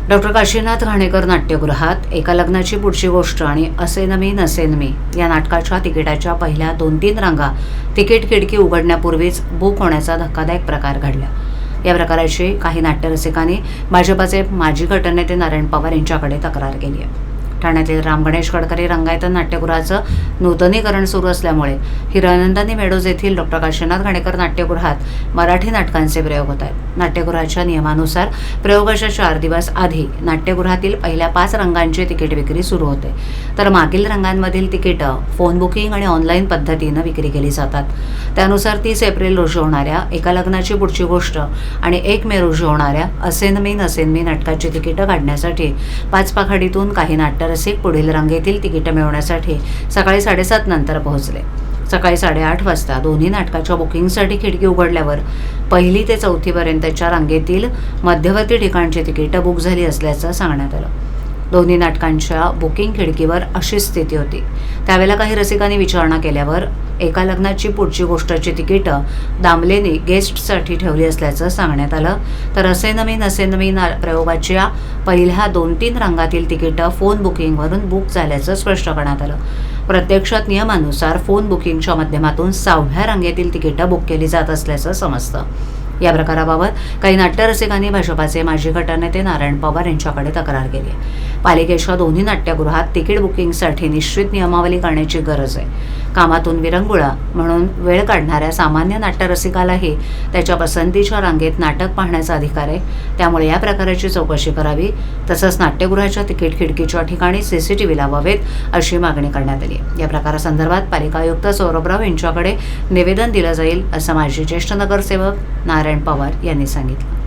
Doctor Kashinath Ghanekar नाट्यगृहात एका लग्नाची पुढची गोष्ट आणि असे न मी नसेन मी या नाटकाच्या तिकिटाच्या पहिल्या 2-3 रांगा तिकीट खिडकी उघडण्यापूर्वीच बुक होण्याचा धक्कादायक प्रकार घडला। या प्रकाराची काही नाट्यरसिकांनी भाजपाचे माजी गटनेते नारायण पवार यांच्याकडे तक्रार केली आहे। ठाण्यातील राम गणेश गडकरी रंगायतन नाट्यगृहाचं नूतनीकरण सुरू असल्यामुळे हिरानंदानी मेडोज येथील डॉक्टर काशीनाथ घाणेकर नाट्यगृहात मराठी नाटकांचे प्रयोग होत आहेत। नाट्यगृहाच्या नियमानुसार प्रयोगाच्या 4 दिवस आधी नाट्यगृहातील पहिल्या 5 रंगांची तिकीट विक्री सुरू होते, तर मागील रंगांमधील तिकीटं फोन बुकिंग आणि ऑनलाईन पद्धतीनं विक्री केली जातात। त्यानुसार 30 एप्रिल रोजी होणाऱ्या एका लग्नाची पुढची गोष्ट आणि 1 मे रोजी होणाऱ्या असे न मी नसेन मी नाटकाची तिकीटं काढण्यासाठी 5 पाखाडीतून काही नाट्यरसिक पुढील रांगेतील तिकीटं मिळवण्यासाठी सकाळी 7:30 नंतर पोहोचले। सकाळी 8:30 वाजता दोन्ही नाटकाच्या बुकिंगसाठी खिडकी उघडल्यावर 1ली ते 4थी पर्यंतच्या रांगेतील मध्यवर्ती ठिकाणची तिकीटं बुक झाली असल्याचं सांगण्यात आलं। दोन्ही नाटकांच्या बुकिंग खिडकीवर अशी स्थिती होती। त्यावेळेला काही रसिकांनी विचारणा केल्यावर एका लग्नाची पुढची गोष्टची तिकीटं दामलेनी गेस्टसाठी ठेवली असल्याचं सांगण्यात आलं, तर असे न मी नसेन मी प्रयोगाच्या पहिल्या 2-3 रांगातील तिकीटं फोन बुकिंगवरून बुक झाल्याचं स्पष्ट करण्यात आलं। प्रत्यक्षात नियमानुसार फोन बुकिंगच्या माध्यमातून 6व्या रांगेतील तिकीटं बुक केली जात असल्याचं समजतं। या प्रकाराबाबत काही नाट्यरसिकांनी भाजपाचे माजी गटनेते नारायण पवार यांच्याकडे तक्रार केली आहे। पालिकेच्या दोन्ही नाट्यगृहात तिकीट बुकिंगसाठी निश्चित नियमावली करण्याची गरज आहे। कामातून विरंगुळा म्हणून वेळ काढणाऱ्या सामान्य नाट्यरसिकालाही त्याच्या पसंतीच्या रांगेत नाटक पाहण्याचा अधिकार आहे। त्यामुळे या प्रकाराची चौकशी करावी, तसंच नाट्यगृहाच्या तिकीट खिडकीच्या ठिकाणी CCTV लावावेत अशी मागणी करण्यात आली आहे। या प्रकारासंदर्भात पालिका आयुक्त सौरभराव यांच्याकडे निवेदन दिलं जाईल असं माजी ज्येष्ठ नगरसेवक नारायण पवार यांनी सांगितलं।